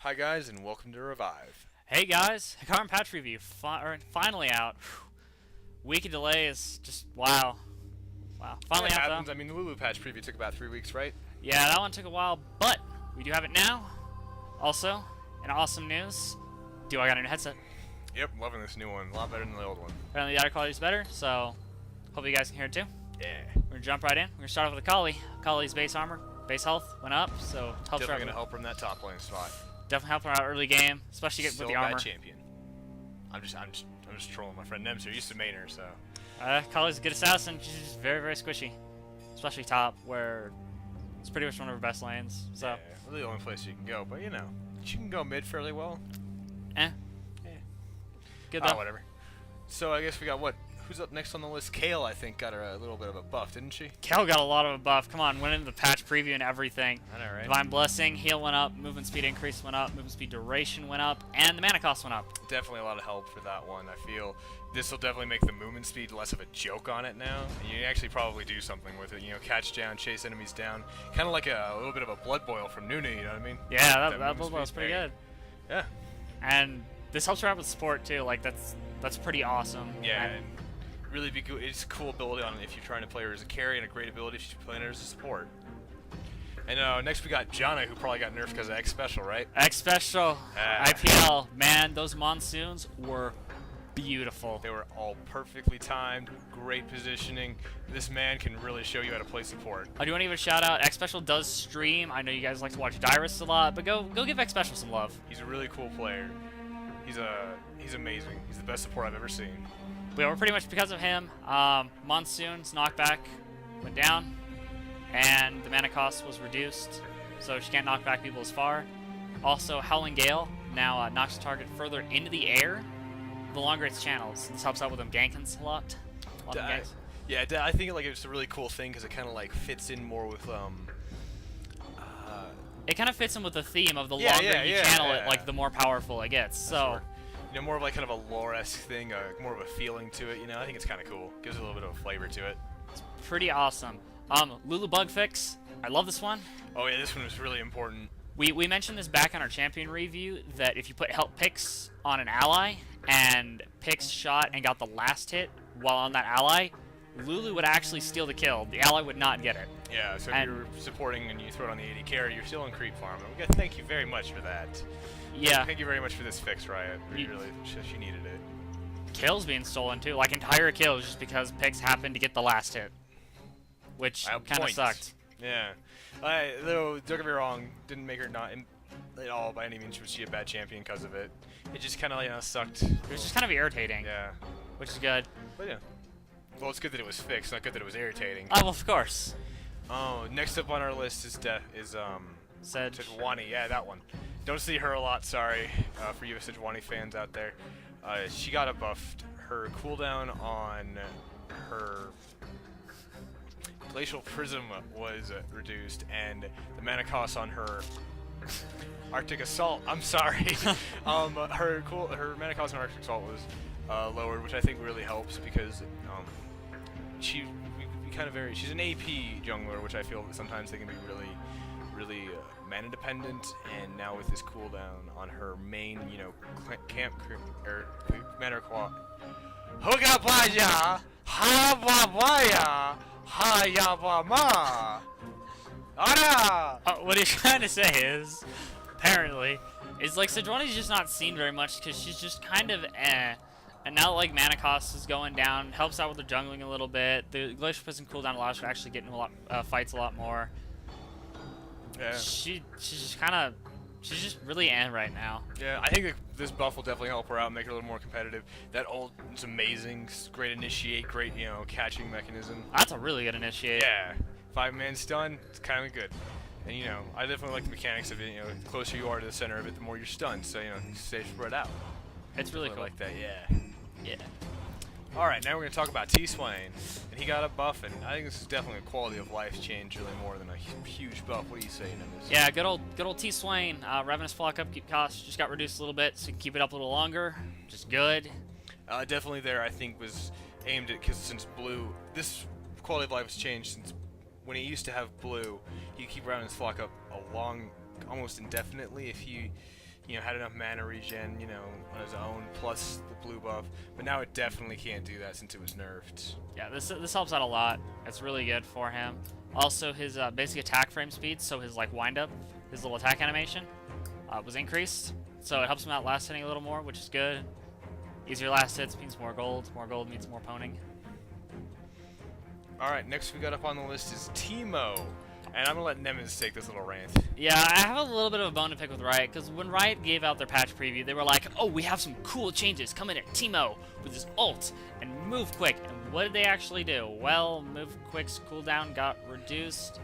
Hi guys, and welcome to Revive. Hey guys, Hecarim patch review finally out. Week of delay is just wow. Finally It out happens. though. I mean, the Lulu patch preview took about 3 weeks, right? Yeah, that one took a while, but we do have it now. Also, in awesome news, do I got a new headset? Yep, loving this new one. A lot better than the old one. Apparently the audio quality is better, so hope you guys can hear it too. Yeah. We're gonna jump right in. We're gonna start off with Akali. Akali's base armor, base health went up, so helps Definitely her. gonna help her in that top lane spot. Definitely help her out early game, especially with Still the a bad armor. champion. I'm just trolling my friend Nems here. Used to main her, so. Akali's a good assassin. She's just very, very squishy, especially top, where it's pretty much one of her best lanes. So, Yeah, really the only place you can go, but you know, she can go mid fairly well. good Oh, though. whatever. So I guess we got what? Who's up next on the list? Kale, I think, got a little bit of a buff, didn't she? Kel got a lot of a buff. Come on, went into the patch preview and everything. I know, right? Divine Blessing, heal went up, movement speed increase went up, movement speed duration went up, and the mana cost went up. Definitely a lot of help for that one. I feel this will definitely make the movement speed less of a joke on it now. And you actually probably do something with it. You know, catch down, chase enemies down. Kind of like a little bit of a blood boil from Nunu, you know what I mean? Yeah, that movement build was speed pretty there. good. Yeah. And this helps her out with support too. Like that's pretty awesome. Yeah. And And really be good. It's a cool ability on if you're trying to play her as a carry, and a great ability if you're playing her as a support. And next we got Janna, who probably got nerfed because of X Special, right? X Special, Ah. IPL, man, those monsoons were beautiful. They were all perfectly timed, great positioning. This man can really show you how to play support. I do want to give a shout out. X Special does stream. I know you guys like to watch Dyrus a lot, but go give X Special some love. He's a really cool player. He's amazing. He's the best support I've ever seen. But we're pretty much because of him. Monsoon's knockback went down, and the mana cost was reduced, so she can't knock back people as far. Also, Howling Gale now knocks the target further into the air the longer its channels. This helps out with them ganking a lot. A lot of ganks. Yeah, I think like it's a really cool thing because it kind of like fits in more with It kind of fits in with the theme of the Yeah, longer yeah, you yeah, channel yeah. it, like the more powerful it gets. So, you know, more of like kind of a lore-esque thing, more of a feeling to it. You know, I think it's kind of cool. Gives it a little bit of a flavor to it. pretty awesome. Lulu bug fix. I love this one. Oh yeah, this one was really important. We mentioned this back on our champion review that if you put help picks on an ally and picks shot and got the last hit while on that ally, Lulu would actually steal the kill. The ally would not get it. Yeah, so if And- you're supporting and you throw it on the AD carry, you're still in creep farm. And we got thank you very much for that. Yeah, Thank you very much for this fix, Riot. You- She needed it. kills being stolen too, like entire kills just because picks happened to get the last hit, which Wow, kind of points. sucked. Yeah. Though, don't get me wrong, didn't make her not at all by any means was she a bad champion because of it. It just kind of, sucked. It was just kind of irritating, Yeah. which is good. But yeah. Well, it's good that it was fixed, not good that it was irritating. Oh, well, of course. Oh, next up on our list is Said Sejuani. Yeah, that one. Don't see her a lot, sorry, for you Sejuani fans out there. She got a buffed. Her cooldown on her Glacial Prism was reduced, and the mana cost on her Arctic Assault, I'm sorry, her mana cost on Arctic Assault was lowered, which I think really helps because she's an AP jungler, which I feel that sometimes they can be really mana dependent, and now with this cooldown on her main, camp or mana quad. Hugabaya, Hababaya, Hayabama. Ara! what he's trying to say is, apparently, is like Sejuani's just not seen very much because she's just kind of eh. And now like mana cost is going down, helps out with the jungling a little bit. The Glacial Prison cooldown allows her to actually get into fights a lot more. Yeah. She's just really eh right now. Yeah, I think that this buff will definitely help her out, make her a little more competitive. That ult is amazing, great initiate, great, catching mechanism. That's a really good initiate. Yeah, 5-man stun, it's kind of good. And, I definitely like the mechanics of it, the closer you are to the center of it, the more you're stunned, so, you stay spread out. It's really I cool. like that, yeah. Yeah. Alright, now we're going to talk about T-Swain. And he got a buff, and I think this is definitely a quality of life change, really more than a huge buff. What do you say, Nimbus? Yeah, good old T Swain. Ravenous Flock upkeep cost just got reduced a little bit, so you can keep it up a little longer. Just good. Definitely there, I think, was aimed at, because since blue, this quality of life has changed since when he used to have blue, he could keep Ravenous Flock up almost indefinitely if he had enough mana regen, on his own, plus the blue buff. But now it definitely can't do that since it was nerfed. Yeah, this helps out a lot. It's really good for him. Also, his basic attack frame speed, so his like wind up, his little attack animation, was increased. So it helps him out last hitting a little more, which is good. Easier last hits means more gold. More gold means more poning. Alright, next we got up on the list is Teemo. And I'm going to let Nemesis take this little rant. Yeah, I have a little bit of a bone to pick with Riot, because when Riot gave out their patch preview, they were like, oh, we have some cool changes coming at Teemo with his ult and move quick. And what did they actually do? Well, move quick's cooldown got reduced,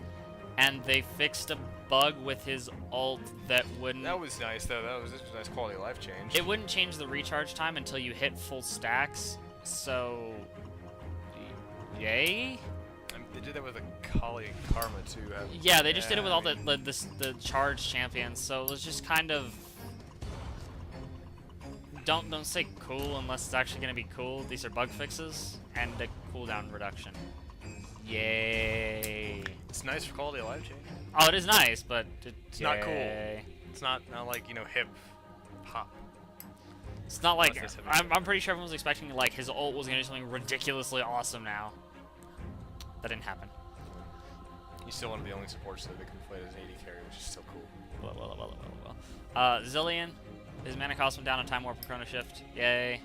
and they fixed a bug with his ult that wouldn't... That was nice, though. This was a nice quality of life change. It wouldn't change the recharge time until you hit full stacks, so... Yay? They did that with a Kali Karma, too. Yeah, they just did it with all the charge champions, so it was just kind of... Don't say cool unless it's actually going to be cool. These are bug fixes and a cooldown reduction. Yay! It's nice for quality of life change. Oh, it is nice, but it's not cool. It's not like hip hop. It's not like I'm pretty sure everyone was expecting like his ult was gonna do something ridiculously awesome now. That didn't happen. He's still one of the only supports that can play as AD carry, which is still cool. Well. Zillion, his mana cost went down on Time Warp and Chrono Shift. Yay.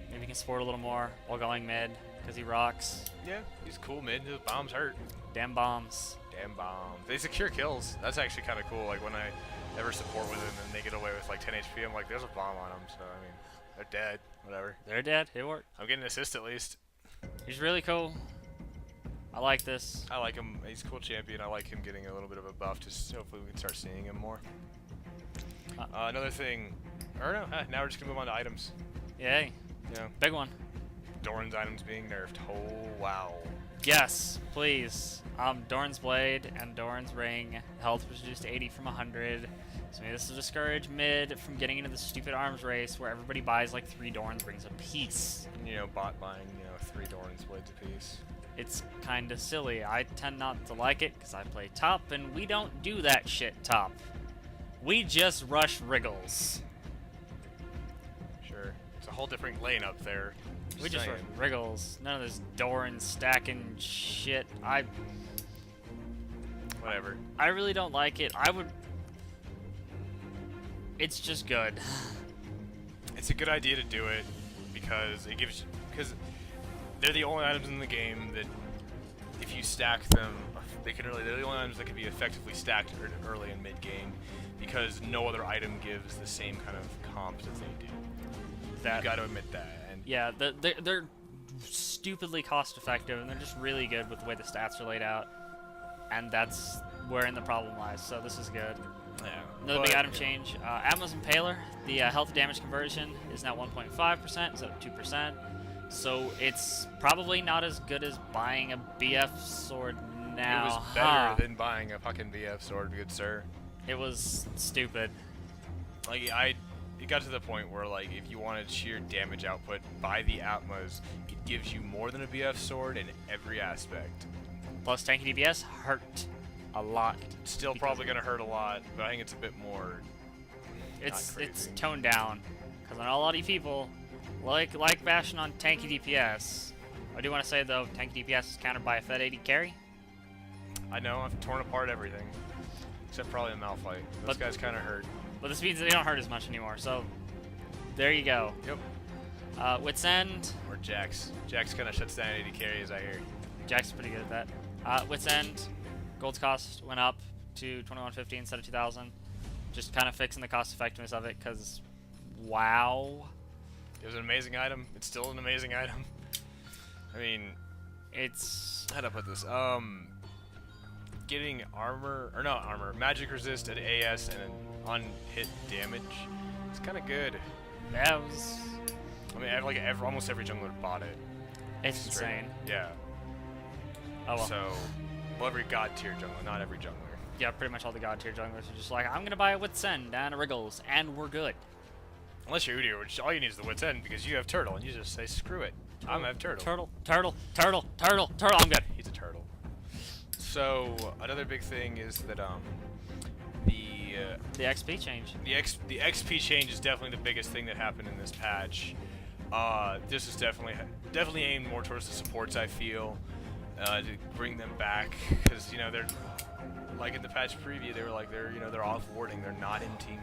Maybe he can support a little more while going mid, because he rocks. Yeah, he's cool mid. His bombs hurt. Damn bombs. Damn bombs. They secure kills. That's actually kind of cool. Like when I ever support with him and they get away with like 10 HP, I'm like, there's a bomb on them. So, I mean, they're dead. Whatever. They're dead. It worked. I'm getting an assist at least. He's really cool. I like this. I like him. He's a cool champion. I like him getting a little bit of a buff. Just hopefully we can start seeing him more. Another thing, or no, now we're just gonna move on to items. Yay. Yeah. Big one. Doran's items being nerfed. Oh wow. Yes, please. Doran's blade and Doran's ring. Health was reduced to 80 from 100. So maybe this will discourage mid from getting into the stupid arms race where everybody buys like 3 Doran's rings a piece. Bot buying 3 Doran's blades a piece. It's kinda silly. I tend not to like it because I play top, and we don't do that shit top. We just rush Wriggles. Sure. It's a whole different lane up there. We just rush Wriggles. None of this Doran stacking shit. Whatever. I really don't like it. It's just good. It's a good idea to do it because it gives... Because they're the only items in the game that, if you stack them, they're the only items that can be effectively stacked early and mid-game, because no other item gives the same kind of comps as they do. You got to admit that. And yeah, they're stupidly cost-effective, and they're just really good with the way the stats are laid out, and that's wherein the problem lies. So this is good. Yeah. Another big item change. Atma's Impaler, the health damage conversion is now 1.5% instead of 2%. So it's probably not as good as buying a BF sword now. It was better than buying a fucking BF sword, good sir. It was stupid. Like, it got to the point where, like, if you wanted sheer damage output, buy the Atmas. It gives you more than a BF sword in every aspect. Plus tanky DPS hurt a lot. Still probably going to hurt a lot, but I think it's a bit more... It's toned down. Because I know a lot of you people like bashing on tanky DPS. I do want to say, though, tanky DPS is countered by a Fed 80 carry. I know, I've torn apart everything. Except probably a Malphite. Those guys kind of hurt. But this means they don't hurt as much anymore, so there you go. Yep. Wit's End. Or Jax. Jax kind of shuts down 80 carries, I hear. Jax is pretty good at that. Wit's End. Gold's cost went up to 2150 instead of 2000. Just kind of fixing the cost effectiveness of it, because wow. It was an amazing item. It's still an amazing item. I mean, it's... How'd I put this? Getting armor, or not armor, magic resist at AS and an on-hit damage. It's kind of good. Yeah, it was... I mean, almost every jungler bought it. It's insane. Yeah. Oh well. So, well, every god tier jungler, not every jungler. Yeah, pretty much all the god tier junglers are just like, I'm gonna buy a Wit's End and a Wriggles, and we're good. Unless you're Udyr, which all you need is the Wit's End because you have Turtle, and you just say, screw it. I'm gonna have Turtle. Turtle, I'm good. He's a turtle. So, another big thing is that, the the XP change. The XP change is definitely the biggest thing that happened in this patch. This is definitely aimed more towards the supports, I feel, to bring them back, because they're like in the patch preview, they were like they're off warding, they're not in team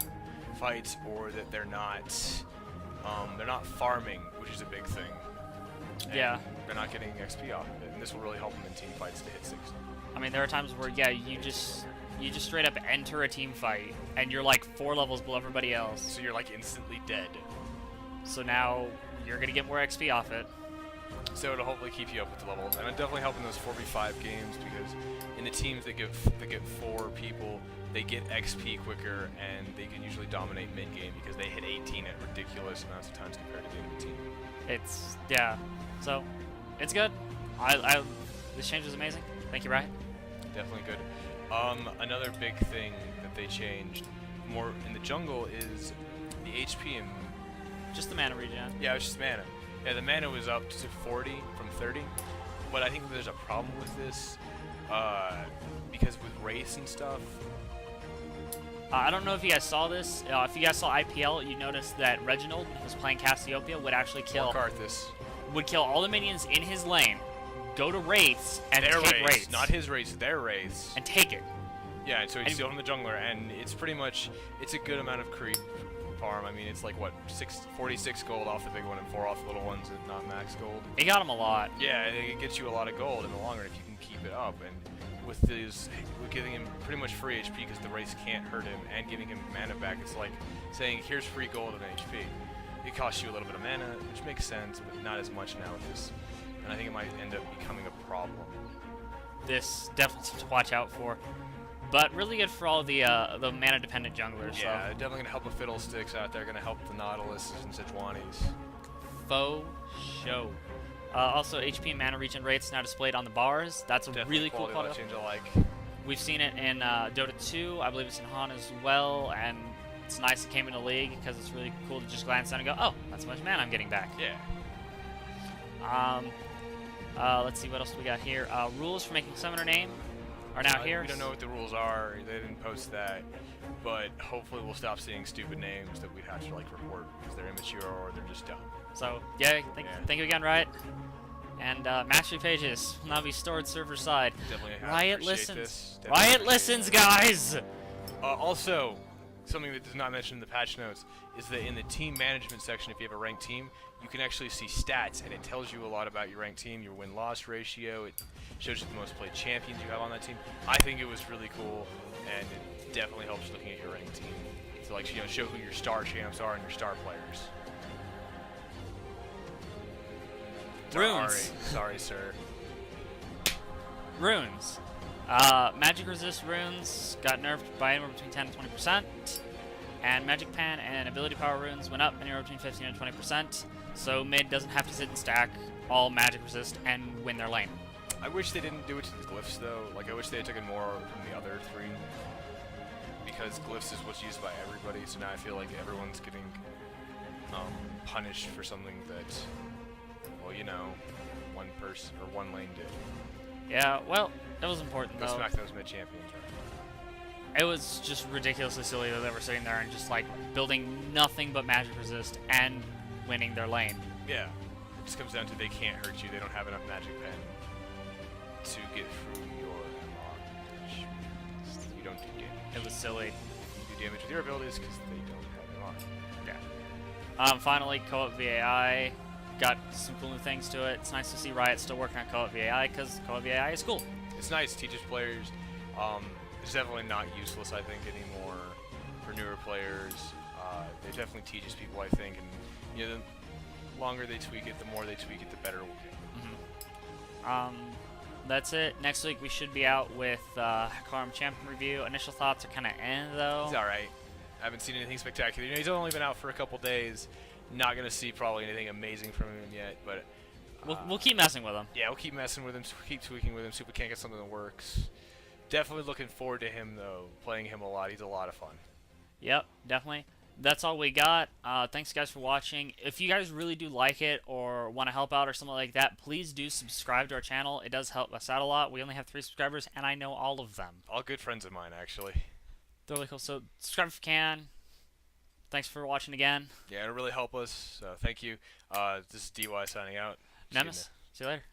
fights, or that they're not farming, which is a big thing. And yeah. They're not getting XP off of it, and this will really help them in team fights to hit 60. I mean, there are times where you just straight up enter a team fight and you're like 4 levels below everybody else. So you're like instantly dead. So now you're gonna get more XP off it. So it'll hopefully keep you up with the levels, and it'll definitely help in those 4v5 games, because in the teams that get 4 people, they get XP quicker, and they can usually dominate mid game because they hit 18 at ridiculous amounts of times compared to the enemy team. Yeah. So it's good. This change was amazing. Thank you, Riot. Definitely good. Another big thing that they changed more in the jungle is the HP and just the mana regen. Yeah, it's just mana. Yeah, the mana was up to 40 from 30, but I think there's a problem with this because with race and stuff. I don't know if you guys saw this. If you guys saw IPL, you noticed that Reginald, who was playing Cassiopeia, would actually kill all the minions in his lane, go to wraiths, and take wraiths. Not his wraiths, their wraiths. And take it. Yeah, so he's still from the jungler, and it's pretty much, it's a good amount of creep farm. I mean, it's like, what, 46 gold off the big one and 4 off the little ones and not max gold. It got him a lot. Yeah, it gets you a lot of gold in the long run if you can keep it up. And with giving him pretty much free HP because the race can't hurt him, and giving him mana back, it's like saying, here's free gold and HP. It costs you a little bit of mana, which makes sense, but not as much now with this. And I think it might end up becoming a problem. This definitely something to watch out for. But really good for all the mana-dependent junglers. Yeah, so. definitely going to help the Fiddlesticks out there, going to help the Nautiluses and Sejuanis. Faux show. Also, HP and mana regen rates now displayed on the bars. That's a Definitely really cool quality change I like. We've seen it in Dota 2. I believe it's in Han as well, and it's nice it came in the league because it's really cool to just glance down and go, oh, that's how much mana I'm getting back. Yeah. Let's see what else we got here. Rules for making summoner name are now here. We don't know what the rules are. They didn't post that, but hopefully we'll stop seeing stupid names that we have to like report because they're immature or they're just dumb. So yeah, thank you again, Riot. And mastery pages will now be stored server side. Definitely Riot listens. Riot listens, guys. Also, something that is not mentioned in the patch notes is that in the team management section, if you have a ranked team, you can actually see stats, and it tells you a lot about your ranked team, your win-loss ratio. It shows you the most played champions you have on that team. I think it was really cool, and it definitely helps looking at your ranked team to like show who your star champs are and your star players. Runes. Sorry, sir. Runes. Magic resist runes got nerfed by anywhere between 10 and 20%, and Magic Pan and ability power runes went up anywhere between 15 and 20%. So mid doesn't have to sit and stack all magic resist and win their lane. I wish they didn't do it to the glyphs though. Like I wish they had taken more from the other 3, because glyphs is what's used by everybody. So now I feel like everyone's getting punished for something that, well, one person or one lane did. Yeah, well, that was important Go though. smack those mid champions. It was just ridiculously silly that they were sitting there and just like building nothing but magic resist and winning their lane. Yeah, it just comes down to they can't hurt you. They don't have enough magic pen to get through your MR. You don't do damage. It was silly. You do damage with your abilities because they don't have MR. Yeah. Finally, co-op VAI got some cool new things to it. It's nice to see Riot still working on co-op VAI because co-op VAI is cool. It's nice. Teaches players. It's definitely not useless, I think, anymore for newer players. It definitely teaches people, I think, and the longer they tweak it, the more they tweak it, the better it will get. That's it. Next week we should be out with Hecarim Champion review. Initial thoughts are kind of though. He's all right. I haven't seen anything spectacular. He's only been out for a couple days. Not gonna see probably anything amazing from him yet, but we'll keep messing with him. Yeah, we'll keep messing with him, keep tweaking with him, see if we can't get something that works. Definitely looking forward to him though. Playing him a lot. He's a lot of fun. Yep, definitely. That's all we got. Thanks guys for watching. If you guys really do like it or want to help out or something like that, please do subscribe to our channel. It does help us out a lot. We only have 3 subscribers, and I know all of them. All good friends of mine, actually. Totally cool. So subscribe if you can. Thanks for watching again. Yeah, it'll really help us. So thank you. This is DY signing out. See you in Nemesis, see you later.